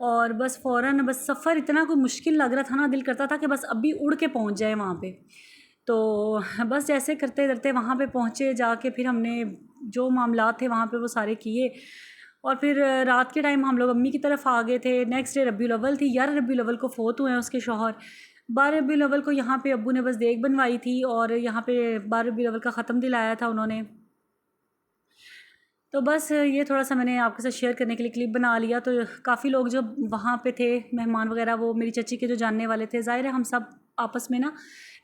اور بس فوراً بس سفر اتنا کوئی مشکل لگ رہا تھا نا، دل کرتا تھا کہ بس ابھی اڑ کے پہنچ جائے وہاں پہ. تو بس جیسے کرتے کرتے وہاں پہ پہنچے، جا کے پھر ہم نے جو معاملات تھے وہاں پہ وہ سارے کیے. اور پھر رات کے ٹائم ہم لوگ امی کی طرف آ گئے تھے. نیکسٹ ڈے ربیع الاول تھی. 11 ربیع الاول کو فوت ہوئے ہیں اس کے شوہر. 12 ربیع الاول کو یہاں پہ ابو نے بس دیگ بنوائی تھی اور یہاں پہ 12 ربیع الاول کا ختم دلایا تھا انہوں نے. تو بس یہ تھوڑا سا میں نے آپ کے ساتھ شیئر کرنے کے لیے کلپ بنا لیا. تو کافی لوگ جو وہاں پہ تھے مہمان وغیرہ، وہ میری چچی کے جو جاننے والے تھے. ظاہر ہے ہم سب آپس میں نا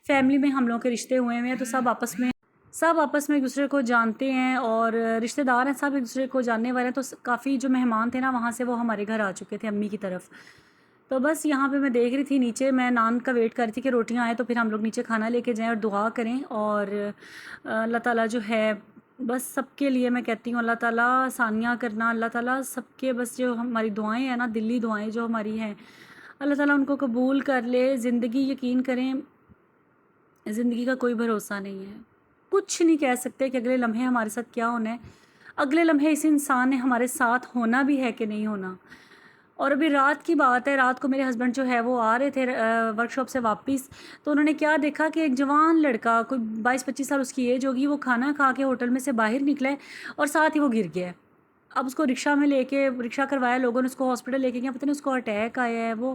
فیملی میں ہم لوگوں کے رشتے ہوئے ہیں، تو سب آپس میں ایک دوسرے کو جانتے ہیں اور رشتہ دار ہیں، سب ایک دوسرے کو جاننے والے ہیں. تو کافی جو مہمان تھے نا وہاں سے وہ ہمارے گھر آ چکے تھے امی کی طرف. تو بس یہاں پہ میں دیکھ رہی تھی نیچے، میں نان کا ویٹ کر رہی تھی کہ روٹیاں آئیں تو پھر ہم لوگ نیچے کھانا لے کے جائیں اور دعا کریں. اور اللہ تعالیٰ جو ہے بس سب کے لیے میں کہتی ہوں اللہ تعالیٰ آسانیاں کرنا، اللہ تعالیٰ سب کے بس جو ہماری دعائیں ہیں نا، دلی دعائیں جو ہماری ہیں، اللہ تعالیٰ ان کو قبول کر لے. زندگی یقین کریں زندگی کا کوئی بھروسہ نہیں ہے. کچھ نہیں کہہ سکتے کہ اگلے لمحے ہمارے ساتھ کیا ہونا ہے. اگلے لمحے اس انسان نے ہمارے ساتھ ہونا بھی ہے کہ نہیں ہونا. اور ابھی رات کی بات ہے، رات کو میرے ہسبینڈ جو ہے وہ آ رہے تھے ورک شاپ سے واپس. تو انہوں نے کیا دیکھا کہ ایک جوان لڑکا، کوئی 22-25 سال اس کی ایج ہوگی، وہ کھانا کھا کے ہوٹل میں سے باہر نکلا ہے اور ساتھ ہی وہ گر گیا ہے. اب اس کو رکشہ میں لے کے رکشہ کروایا لوگوں نے، اس کو ہاسپٹل لے کے گیا. پتہ نہیں اس کو اٹیک آیا ہے، وہ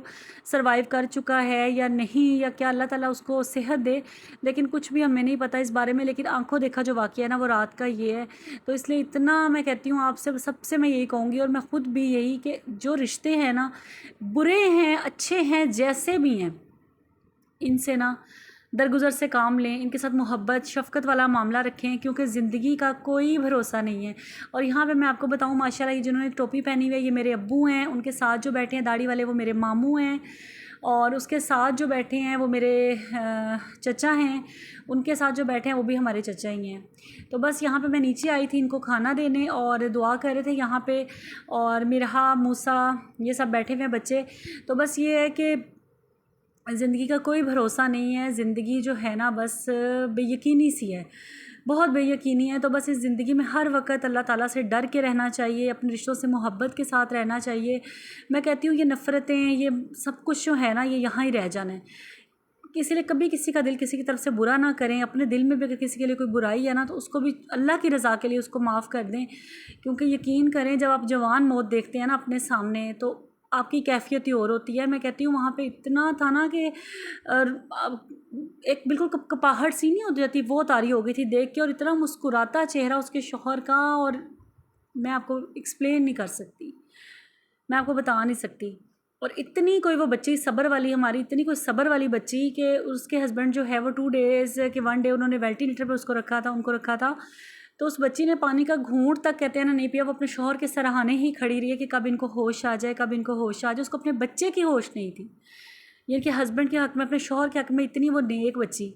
سروائیو کر چکا ہے یا نہیں، یا کیا اللہ تعالیٰ اس کو صحت دے. لیکن کچھ بھی ہمیں نہیں پتہ اس بارے میں. لیکن آنکھوں دیکھا جو واقعہ ہے نا وہ رات کا یہ ہے. تو اس لیے اتنا میں کہتی ہوں آپ سے، سب سے میں یہی کہوں گی اور میں خود بھی یہی، کہ جو رشتے ہیں نا، برے ہیں اچھے ہیں جیسے بھی ہیں، ان سے نا درگزر سے کام لیں، ان کے ساتھ محبت شفقت والا معاملہ رکھیں، کیونکہ زندگی کا کوئی بھروسہ نہیں ہے. اور یہاں پہ میں آپ کو بتاؤں ماشاءاللہ یہ جنہوں نے ٹوپی پہنی ہوئی ہے یہ میرے ابو ہیں، ان کے ساتھ جو بیٹھے ہیں داڑھی والے وہ میرے ماموں ہیں، اور اس کے ساتھ جو بیٹھے ہیں وہ میرے چچا ہیں، ان کے ساتھ جو بیٹھے ہیں وہ بھی ہمارے چچا ہی ہیں. تو بس یہاں پہ میں نیچے آئی تھی ان کو کھانا دینے اور دعا کر رہے تھے یہاں پہ. اور مرحا، موسیٰ، یہ سب بیٹھے ہوئے ہیں بچے. تو بس یہ ہے کہ زندگی کا کوئی بھروسہ نہیں ہے. زندگی جو ہے نا بس بے یقینی سی ہے، بہت بے یقینی ہے. تو بس اس زندگی میں ہر وقت اللہ تعالیٰ سے ڈر کے رہنا چاہیے، اپنے رشتوں سے محبت کے ساتھ رہنا چاہیے. میں کہتی ہوں یہ نفرتیں، یہ سب کچھ جو ہے نا یہ یہاں ہی رہ جانا ہے. کسی لیے کبھی کسی کا دل کسی کی طرف سے برا نہ کریں. اپنے دل میں بھی اگر کسی کے لیے کوئی برائی ہے نا تو اس کو بھی اللہ کی رضا کے لیے اس کو معاف کر دیں. کیونکہ یقین کریں جب آپ جوان موت دیکھتے ہیں نا اپنے سامنے تو آپ کی کیفیت ہی اور ہوتی ہے. میں کہتی ہوں وہاں پہ اتنا تھا نا کہ ایک بالکل کپاہٹ سی نہیں ہو جاتی، وہ طاری ہو گئی تھی دیکھ کے. اور اتنا مسکراتا چہرہ اس کے شوہر کا، اور میں آپ کو ایکسپلین نہیں کر سکتی، میں آپ کو بتا نہیں سکتی. اور اتنی کوئی وہ بچی صبر والی، ہماری اتنی کوئی صبر والی بچی کہ اس کے ہسبینڈ جو ہے وہ 2 days کہ 1 day انہوں نے وینٹیلیٹر پہ اس کو رکھا تھا، ان کو رکھا تھا. تو اس بچی نے پانی کا گھونٹ تک کہتے ہیں نا نہیں پیا. وہ اپنے شوہر کے سراہانے ہی کھڑی رہی ہے کہ کب ان کو ہوش آ جائے، کب ان کو ہوش آ جائے. اس کو اپنے بچے کی ہوش نہیں تھی، یہ کہ ہسبینڈ کے حق میں، اپنے شوہر کے حق میں اتنی وہ نیک بچی.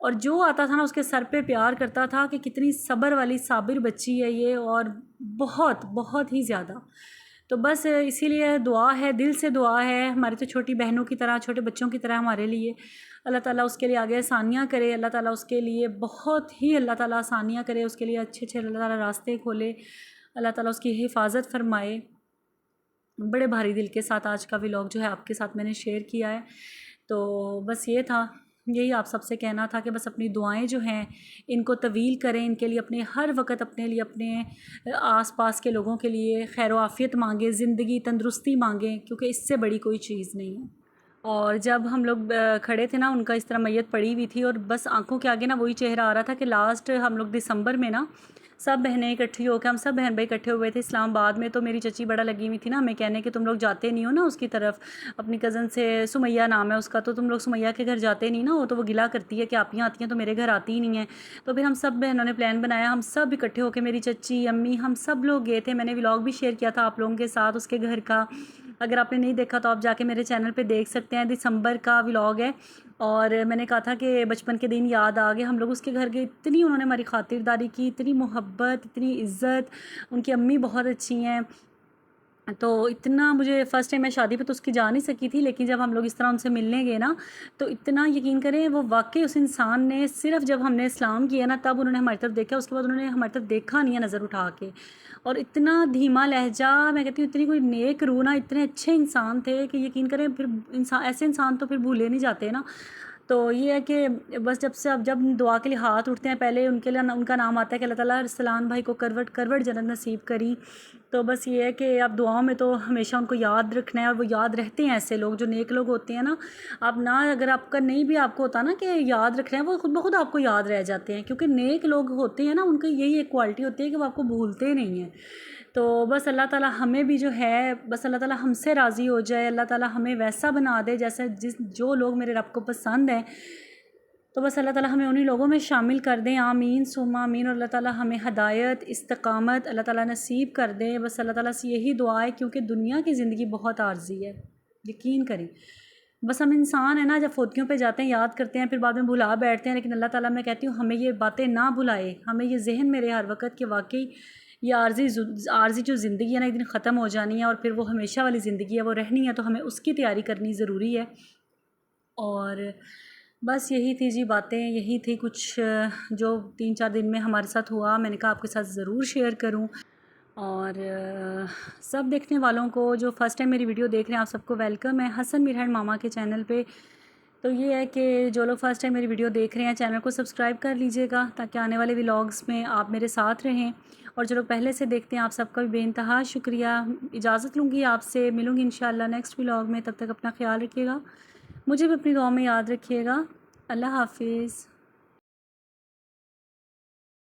اور جو آتا تھا نا اس کے سر پہ پیار کرتا تھا کہ کتنی صبر والی صابر بچی ہے یہ، اور بہت بہت ہی زیادہ. تو بس اسی لیے دعا ہے، دل سے دعا ہے ہماری تو چھوٹی بہنوں کی طرح، چھوٹے بچوں کی طرح ہمارے لیے. اللہ تعالیٰ اس کے لیے آگے آسانیاں کرے، اللہ تعالیٰ اس کے لیے بہت ہی اللہ تعالیٰ آسانیاں کرے، اس کے لیے اچھے اچھے اللہ تعالیٰ راستے کھولے، اللہ تعالیٰ اس کی حفاظت فرمائے. بڑے بھاری دل کے ساتھ آج کا ولاگ جو ہے آپ کے ساتھ میں نے شیئر کیا ہے. تو بس یہ تھا، یہی آپ سب سے کہنا تھا کہ بس اپنی دعائیں جو ہیں ان کو طویل کریں، ان کے لیے اپنے ہر وقت اپنے لیے، اپنے آس پاس کے لوگوں کے لیے خیر و عافیت مانگیں، زندگی تندرستی مانگیں، کیونکہ اس سے بڑی کوئی چیز نہیں ہے. اور جب ہم لوگ کھڑے تھے نا ان کا اس طرح میت پڑی ہوئی تھی اور بس آنکھوں کے آگے نا وہی چہرہ آ رہا تھا کہ لاسٹ ہم لوگ دسمبر میں نا سب بہنیں اکٹھی ہو کے، ہم سب بہن بھائی اکٹھے ہوئے تھے اسلام آباد میں. تو میری چچی بڑا لگی ہوئی تھی نا ہمیں کہنے کہ تم لوگ جاتے نہیں ہو نا اس کی طرف، اپنی کزن سے، سمیہ نام ہے اس کا، تو تم لوگ سمیہ کے گھر جاتے نہیں نا. وہ تو وہ گلا کرتی ہے کہ آپ یہاں آتی ہیں تو میرے گھر آتی ہی نہیں ہیں. تو پھر ہم سب بہنوں نے پلان بنایا، ہم سب اکٹھے ہو کے، میری چچی، امی، ہم سب لوگ گئے تھے. میں نے ولاگ بھی شیئر کیا تھا آپ لوگوں کے ساتھ اس کے گھر کا، اگر آپ نے نہیں دیکھا تو آپ جا کے میرے چینل پہ دیکھ سکتے ہیں. دسمبر کا ولاگ ہے. اور میں نے کہا تھا کہ بچپن کے دن یاد آ گئے، ہم لوگ اس کے گھر گئے، اتنی انہوں نے ہماری خاطرداری کی، اتنی محبت، اتنی عزت. ان کی امی بہت اچھی ہیں. تو اتنا مجھے فرسٹ ٹائم میں شادی پہ تو اس کی جا نہیں سکی تھی، لیکن جب ہم لوگ اس طرح ان سے ملنے گئے نا تو اتنا یقین کریں وہ واقعی اس انسان نے صرف جب ہم نے اسلام کیا نا تب انہوں نے ہماری طرف دیکھا، اس کے بعد انہوں نے ہماری طرف دیکھا نہیں ہے نظر اٹھا کے، اور اتنا دھیما لہجہ، میں کہتی ہوں اتنی کوئی نیک روح نا، اتنے اچھے انسان تھے کہ یقین کریں پھر انسان ایسے انسان تو پھر بھولے نہیں جاتے نا۔ تو یہ ہے کہ بس جب دعا کے لیے ہاتھ اٹھتے ہیں پہلے ان کے لیے ان کا نام آتا ہے کہ اللہ تعالیٰ رسلان بھائی کو کروٹ جنت نصیب کری۔ تو بس یہ ہے کہ اب دعاؤں میں تو ہمیشہ ان کو یاد رکھنا ہے، اور وہ یاد رہتے ہیں ایسے لوگ جو نیک لوگ ہوتے ہیں نا، اب نہ اگر آپ کا نہیں بھی آپ کو ہوتا نا کہ یاد رکھ رہے ہیں، وہ خود بخود آپ کو یاد رہ جاتے ہیں، کیونکہ نیک لوگ ہوتے ہیں نا ان کی یہی ایک کوالٹی ہوتی ہے کہ وہ آپ کو بھولتے نہیں ہیں۔ تو بس اللہ تعالیٰ ہمیں بھی جو ہے، بس اللہ تعالیٰ ہم سے راضی ہو جائے، اللہ تعالیٰ ہمیں ویسا بنا دے جیسا جو لوگ میرے رب کو پسند ہیں، تو بس اللہ تعالیٰ ہمیں انہی لوگوں میں شامل کر دیں، آمین ثم آمین، اور اللہ تعالیٰ ہمیں ہدایت استقامت اللہ تعالیٰ نصیب کر دیں۔ بس اللہ تعالیٰ سے یہی دعا ہے، کیونکہ دنیا کی زندگی بہت عارضی ہے، یقین کریں۔ بس ہم انسان ہیں نا، جب فوتیوں پہ جاتے ہیں یاد کرتے ہیں، پھر بعد میں بھلا بیٹھتے ہیں، لیکن اللہ تعالیٰ میں کہتی ہوں ہمیں یہ باتیں نہ بھلائے، ہمیں یہ ذہن میں رہے ہر وقت کہ واقعی یہ عارضی جو زندگی ہے نا ایک دن ختم ہو جانی ہے، اور پھر وہ ہمیشہ والی زندگی ہے، وہ رہنی ہے، تو ہمیں اس کی تیاری کرنی ضروری ہے۔ اور بس یہی تھی جی باتیں، یہی تھی کچھ جو 3-4 دن میں ہمارے ساتھ ہوا، میں نے کہا آپ کے ساتھ ضرور شیئر کروں۔ اور سب دیکھنے والوں کو جو فرسٹ ٹائم میری ویڈیو دیکھ رہے ہیں، آپ سب کو ویلکم ہے حسن میرہن ماما کے چینل پہ۔ تو یہ ہے کہ جو لوگ فرسٹ ٹائم میری ویڈیو دیکھ رہے ہیں چینل کو سبسکرائب کر لیجئے گا، تاکہ آنے والے ولاگز میں آپ میرے ساتھ رہیں، اور جو لوگ پہلے سے دیکھتے ہیں آپ سب کا بھی بے انتہا شکریہ۔ اجازت لوں گی، آپ سے ملوں گی انشاءاللہ نیکسٹ ولاگ میں، تب تک اپنا خیال رکھیے گا، مجھے بھی اپنی دعا میں یاد رکھیے گا۔ اللہ حافظ۔